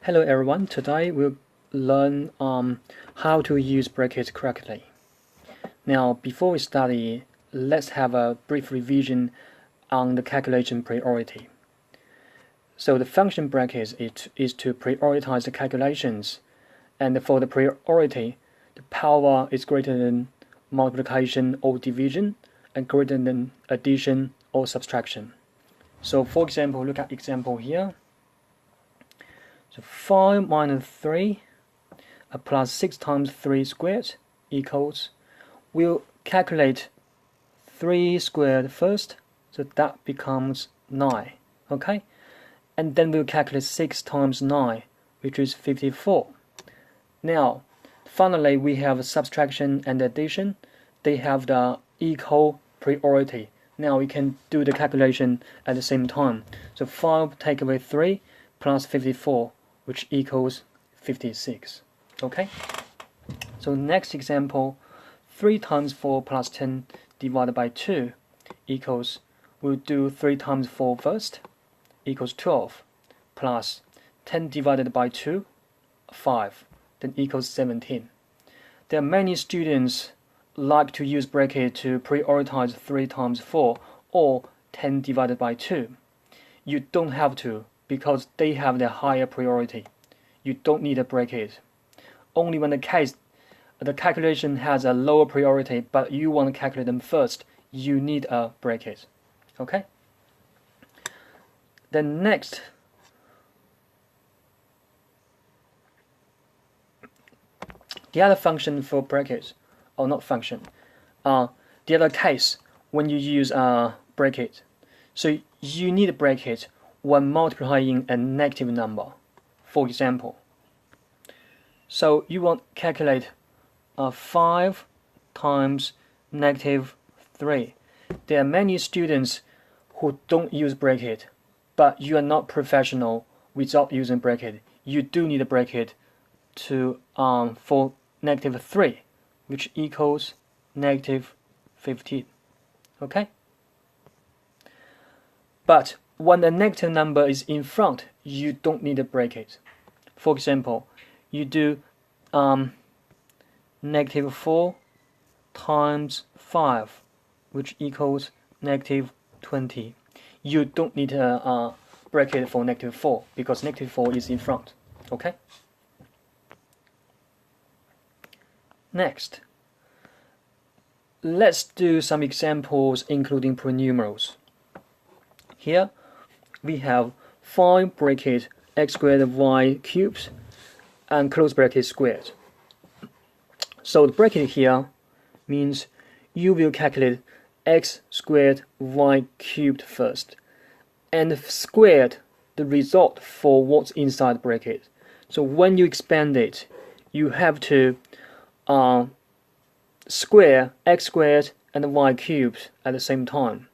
Hello everyone, today we'll learn how to use brackets correctly. Now before we study, let's have a brief revision on the calculation priority. So the function brackets is to prioritize the calculations, and for the priority, the power is greater than multiplication or division and greater than addition or subtraction. So for example, look at example here. So 5 minus 3 plus 6 times 3 squared equals, we'll calculate 3 squared first, so that becomes 9, okay? And then we'll calculate 6 times 9, which is 54. Now, finally we have subtraction and addition. They have the equal priority. Now we can do the calculation at the same time. So 5 take away 3 plus 54, which equals 56. Okay? So next example, 3 times 4 plus 10 divided by 2 equals, we'll do 3 times 4 first, equals 12, plus 10 divided by 2, 5, then equals 17. There are many students like to use bracket to prioritize 3 times 4 or 10 divided by 2. You don't have to, because they have the higher priority. You don't need a bracket. Only when the calculation has a lower priority, but you want to calculate them first, you need a bracket. Okay? Then next, the other function for brackets, or not function, the other case when you use a bracket. So you need a bracket when multiplying a negative number, for example. So you want to calculate 5 times negative 3. There are many students who don't use bracket, but you are not professional without using bracket. You do need a bracket to for negative 3, which equals negative 15. Okay? But when a negative number is in front, you don't need a bracket. For example, you do negative 4 times 5, which equals negative 20. You don't need a bracket for negative 4, because negative 4 is in front. Okay? Next, let's do some examples including polynomials. Here we have 5 bracket x squared y cubed and close bracket squared. So the bracket here means you will calculate x squared y cubed first and squared the result for what's inside the bracket. So when you expand it, you have to square x squared and y cubed at the same time.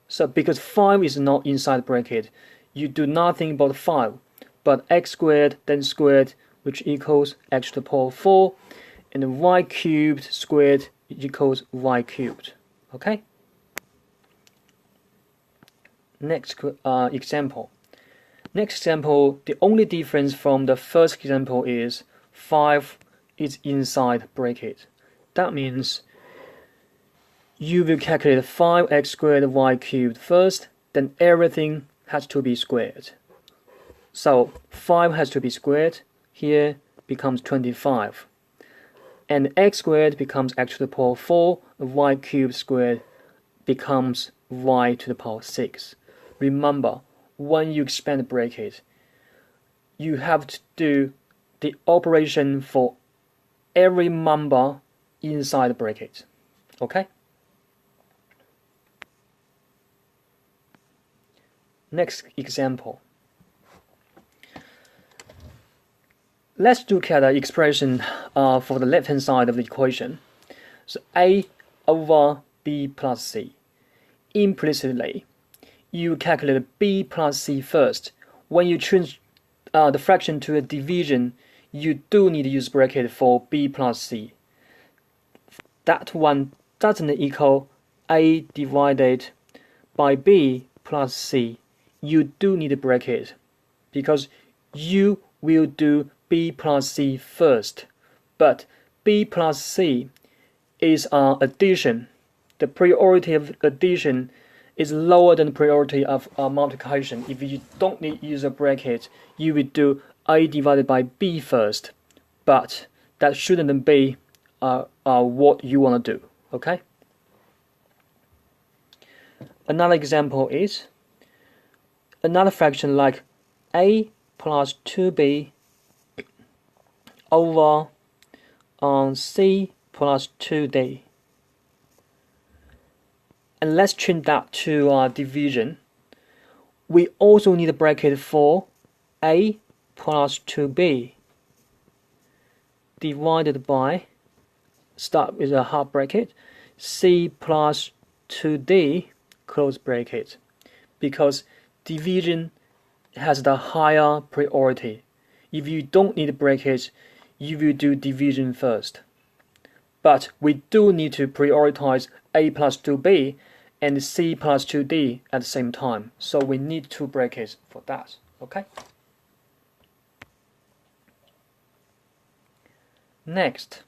So because 5 is not inside the bracket, you do nothing but 5, but x squared then squared, which equals x to the power 4, and y cubed squared equals y cubed. Okay? Next example. Next example, the only difference from the first example is 5 is inside bracket. That means you will calculate 5x squared y cubed first, then everything has to be squared. So 5 has to be squared, here becomes 25. And x squared becomes x to the power 4, y cubed squared becomes y to the power 6. Remember, when you expand the bracket, you have to do the operation for every number inside the bracket. Okay? Next example. Let's look at the expression for the left-hand side of the equation. So a over b plus c. Implicitly, you calculate b plus c first. When you change the fraction to a division, you do need to use bracket for b plus c. That one doesn't equal a divided by b plus c. You do need a bracket because you we'll do b plus c first. But b plus c is addition. The priority of addition is lower than the priority of multiplication. If you don't need to use a bracket, you would do a divided by b first. But that shouldn't be what you want to do. Okay? Another example is another fraction like a plus 2b over c plus 2d. And let's change that to division. We also need a bracket for a plus 2b divided by, start with a half bracket, c plus 2d close bracket, because division has the higher priority. If you don't need brackets, you will do division first. But we do need to prioritize a plus 2b and c plus 2d at the same time, so we need two brackets for that. Okay? Next,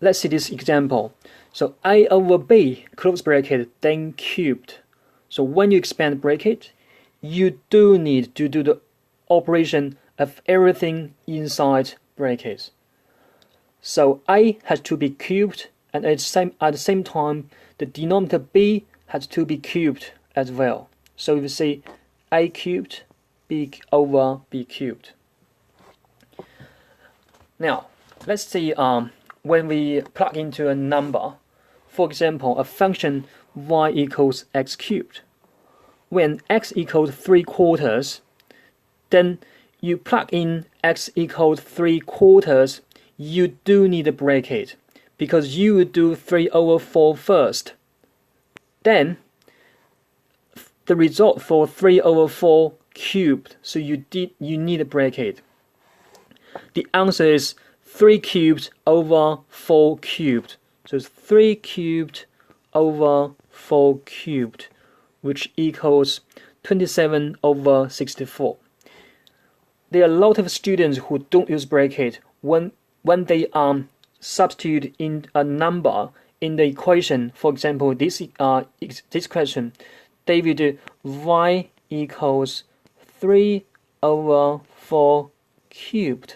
let's see this example. So a over b close bracket then cubed. So when you expand bracket, you do need to do the operation of everything inside brackets. So a has to be cubed, and at the same time, the denominator b has to be cubed as well. So you see a cubed, b over b cubed. Now, let's see when we plug into a number, for example, a function y equals x cubed. When x equals 3/4, then you plug in x equals 3/4, you do need a bracket, because you would do 3/4 first. Then the result for 3/4 cubed, so you need a bracket. The answer is 3 cubed over 4 cubed. So it's 3 cubed over 4 cubed, which equals 27 over 64. There are a lot of students who don't use bracket when they substitute in a number in the equation. For example, this question, they will do y equals 3 over 4 cubed.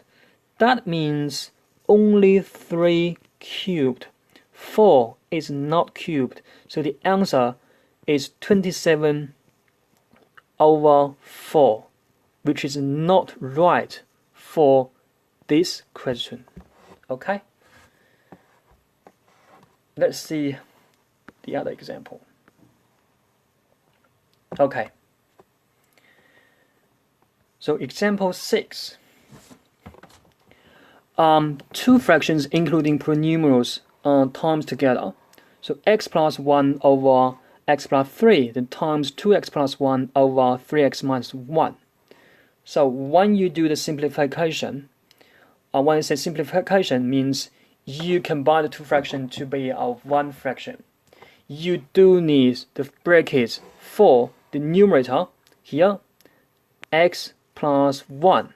That means only 3 cubed. 4 is not cubed. So the answer is 27 over 4, which is not right for this question. Okay? Let's see the other example. Okay. So example 6. Two fractions including polynomials times together. So x plus 1 over x plus 3 then times 2x plus 1 over 3x minus 1. So when you do the simplification, when I say simplification means you combine the two fractions to be one fraction. You do need the brackets for the numerator here, x plus 1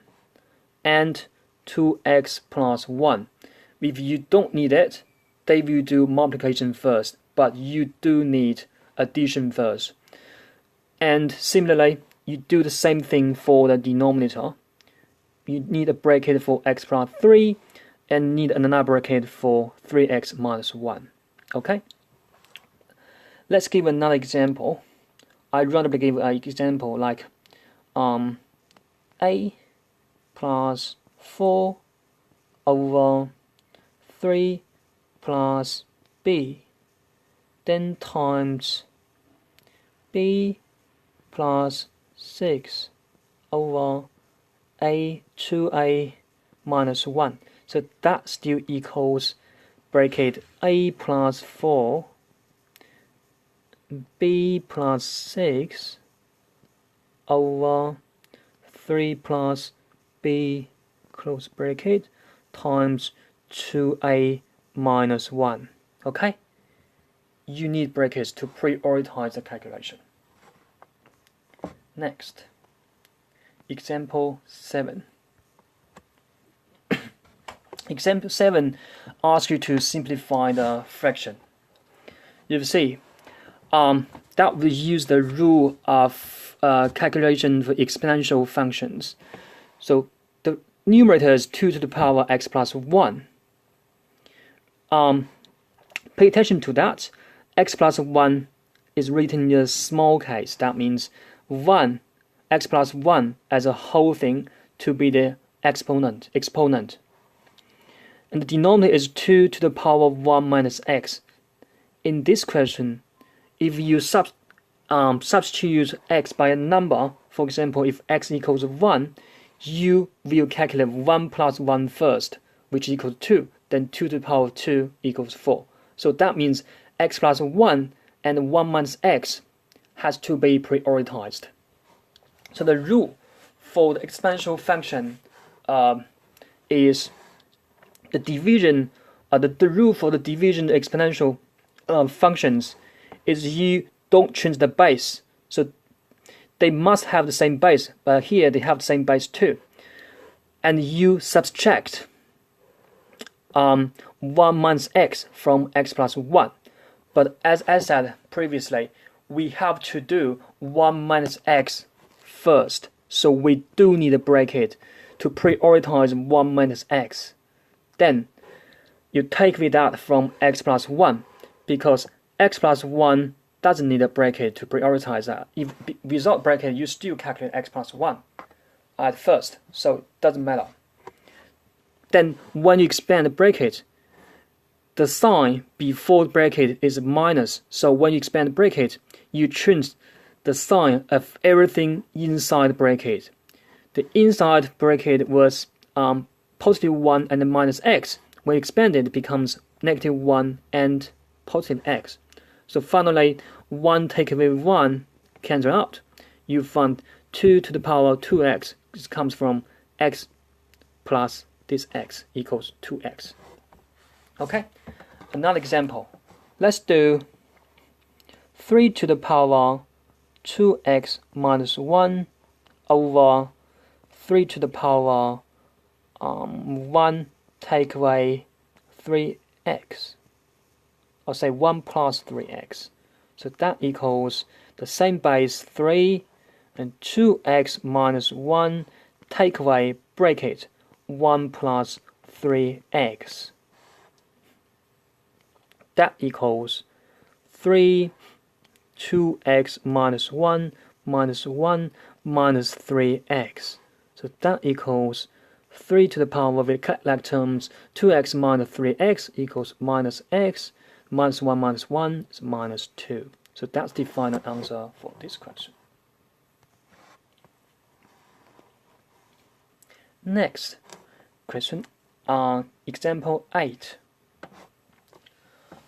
and 2x plus 1. If you don't need it, they will do multiplication first, but you do need addition first. And similarly, you do the same thing for the denominator. You need a bracket for x plus 3 and need another bracket for 3x minus 1. Okay? Let's give another example. I'd rather give an example like a plus 4 over 3 plus b, then times b plus 6 over a 2a minus 1. So that still equals bracket a plus 4 b plus 6 over 3 plus b close bracket times 2a minus 1. Okay? you need brackets to prioritize the calculation. Next, example 7. Example 7 asks you to simplify the fraction. You see, that we use the rule of calculation for exponential functions. So the numerator is 2 to the power x plus 1. Pay attention to that. X plus 1 is written in a small case. That means 1, x plus 1 as a whole thing to be the exponent. And the denominator is 2 to the power 1 minus x. In this question, if you substitute x by a number, for example, if x equals 1, you will calculate 1 plus 1 first, which equals 2. Then 2 to the power 2 equals 4. So that means x plus 1 and 1 minus x has to be prioritized. So the rule for the exponential function is the division. The rule for the division exponential functions is you don't change the base. So they must have the same base, but here they have the same base too. And you subtract 1 minus x from x plus 1. But as I said previously, we have to do 1 minus x first. So we do need a bracket to prioritize 1 minus x. Then you take away that from x plus 1, because x plus 1 doesn't need a bracket to prioritize that. If without bracket, you still calculate x plus 1 at first, so it doesn't matter. Then when you expand the bracket, the sign before the bracket is minus. So when you expand the bracket, you change the sign of everything inside the bracket. The inside bracket was positive 1 and minus x. When expanded, it becomes negative 1 and positive x. So finally, 1 take away 1 cancel out. You find 2 to the power 2x. This comes from x plus this x equals 2x. Okay, another example. Let's do 3 to the power 2x minus 1 over 3 to the power 1 take away 3x. I'll say 1 plus 3x. So that equals the same base 3 and 2x minus 1 take away bracket 1 plus 3x. That equals 3 2x minus 1 minus 1 minus 3x. So that equals 3 to the power of the like terms 2x minus 3x equals minus x minus 1 minus 1 is minus 2. So that's the final answer for this question. Next question, example 8.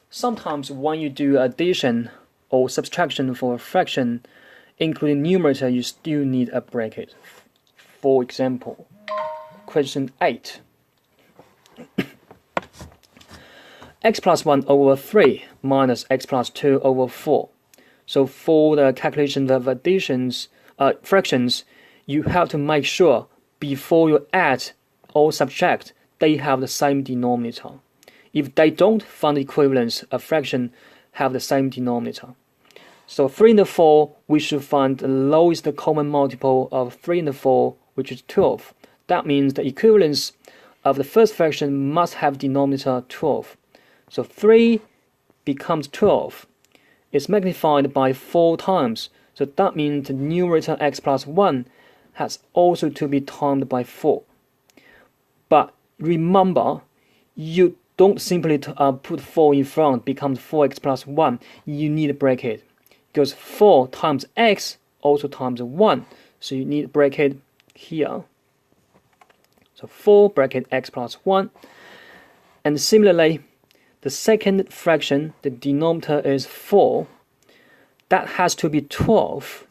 Sometimes when you do addition or subtraction for a fraction, including numerator, you still need a bracket. For example, question 8. X plus 1 over 3 minus x plus 2 over 4. So for the calculation of additions, fractions, you have to make sure before you add or subtract, they have the same denominator. If they don't, find the equivalence of fraction have the same denominator. So 3 and 4, we should find the lowest common multiple of 3 and 4, which is 12. That means the equivalence of the first fraction must have denominator 12. So 3 becomes 12. It's magnified by 4 times. So that means the numerator x plus 1 has also to be times by 4. But remember, you don't simply put 4 in front, becomes 4x plus 1. You need a bracket. Because 4 times x also times 1. So you need a bracket here. So 4 bracket x plus 1. And similarly, the second fraction, the denominator is 4. That has to be 12.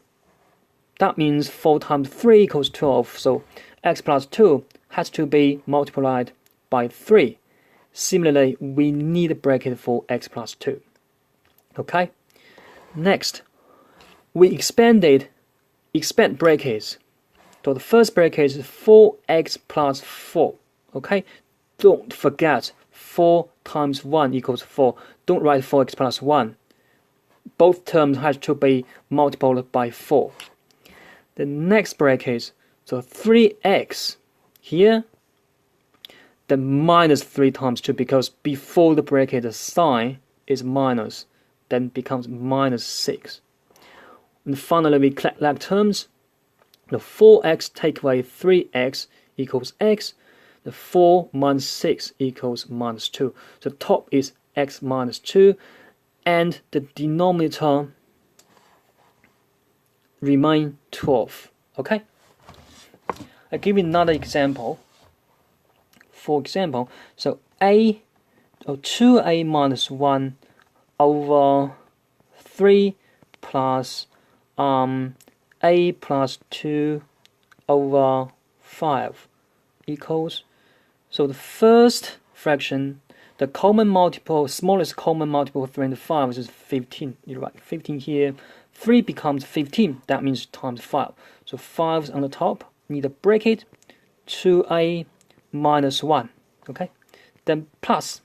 That means 4 times 3 equals 12. So x plus 2 has to be multiplied by 3. Similarly, we need a bracket for x plus 2. Okay. Next, we expand brackets. So the first bracket is 4x plus 4. Okay. Don't forget 4 times 1 equals 4. Don't write 4x plus 1. Both terms have to be multiplied by 4. The next bracket, so 3x here, then minus 3 times 2, because before the bracket the sign is minus, then becomes minus 6. And finally we collect like terms. The 4x take away 3x equals x. The 4 minus 6 equals minus 2. So top is x minus 2, and the denominator remain 12. Okay? I'll give you another example. For example, so 2a minus 1 over 3 plus a plus 2 over 5 equals, so the first fraction, the common multiple, smallest common multiple of 3 and 5 is 15. You write 15 here. 3 becomes 15. That means times 5. So 5 is on the top. Need a bracket. 2a minus 1. Okay. Then plus.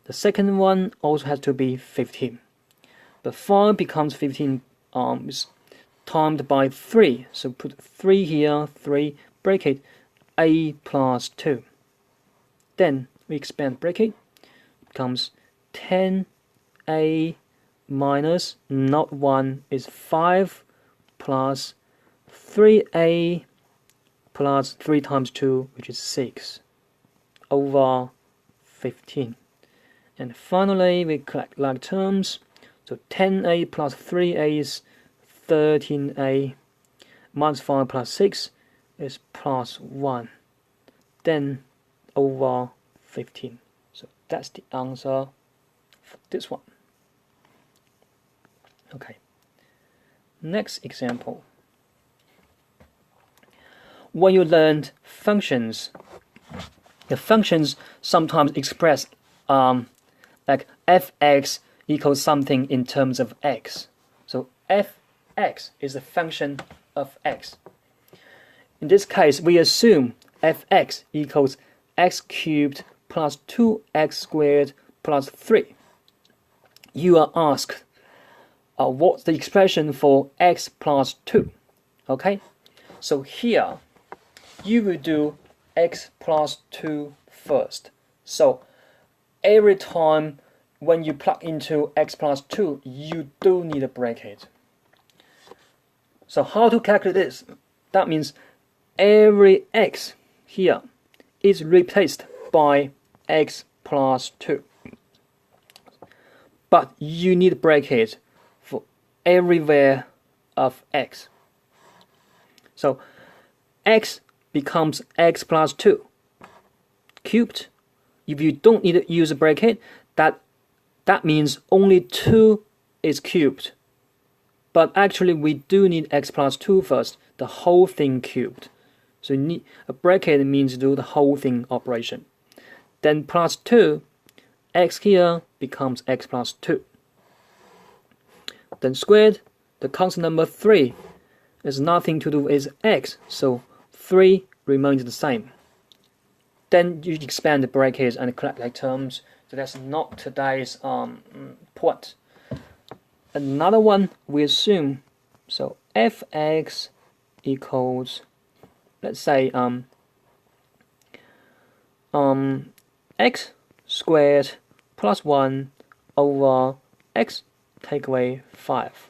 The second one also has to be 15. But 5 becomes 15 is timed by 3. So put 3 here. 3 bracket. A plus 2. Then we expand bracket. Becomes 10a minus not 1 is 5 plus 3a plus 3 times 2, which is 6 over 15. And finally we collect like terms. So 10a plus 3a is 13a minus 5 plus 6 is plus 1. Then over 15. So that's the answer for this one. Okay. Next example. When you learned functions, the functions sometimes express like fx equals something in terms of x. So fx is a function of x. In this case, we assume fx equals x cubed plus 2x squared plus 3. You are asked what's the expression for x plus 2? Okay, so here you will do x plus 2 first. So every time when you plug into x plus 2, you do need a bracket. So how to calculate this? That means every x here is replaced by x plus 2. But you need a bracket for everywhere of x. So x becomes x plus 2 cubed. If you don't need to use a bracket, that means only 2 is cubed. But actually we do need x plus 2 first, the whole thing cubed. So you need a bracket means do the whole thing operation. Then plus 2, x here becomes x plus 2. Then squared, the constant number 3 is nothing to do with x, so 3 remains the same. Then you expand the brackets and collect like terms. So that's not today's point. Another one we assume, so fx equals, let's say x squared plus 1 over x take away 5.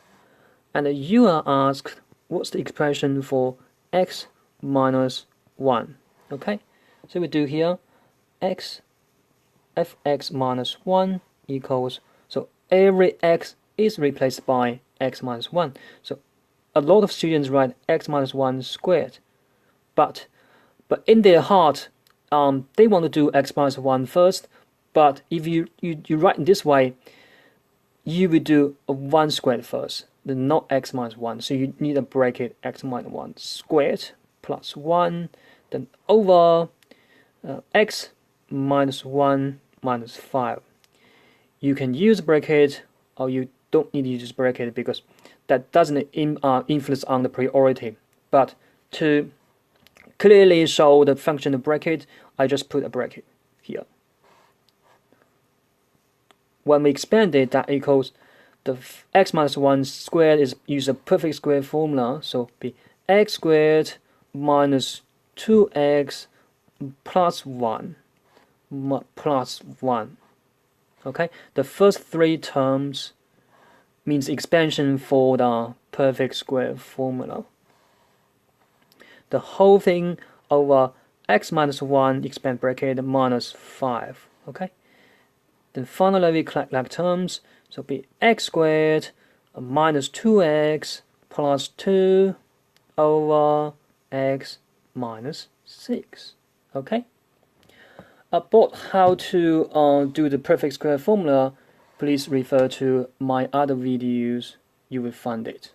And you are asked what's the expression for x minus 1. Okay, so we do here x fx minus 1 equals, so every x is replaced by x minus 1. So a lot of students write x minus 1 squared, but in their heart they want to do x minus 1 first. But if you write in this way, you will do a 1 squared first, then not x minus 1. So you need a bracket x minus 1 squared plus 1, then over x minus 1 minus 5. you can use bracket or you don't need to use bracket because that doesn't influence on the priority. But to clearly show the function of bracket, I just put a bracket here. When we expand it, that equals the x minus 1 squared is use a perfect square formula, so be x squared minus 2x plus 1 plus 1. Okay, the first three terms means expansion for the perfect square formula. The whole thing over x minus 1 expand bracket minus 5. Okay, then finally we collect like terms, so be x squared minus 2x plus 2 over x minus 6. Okay, about how to do the perfect square formula, please refer to my other videos, you will find it.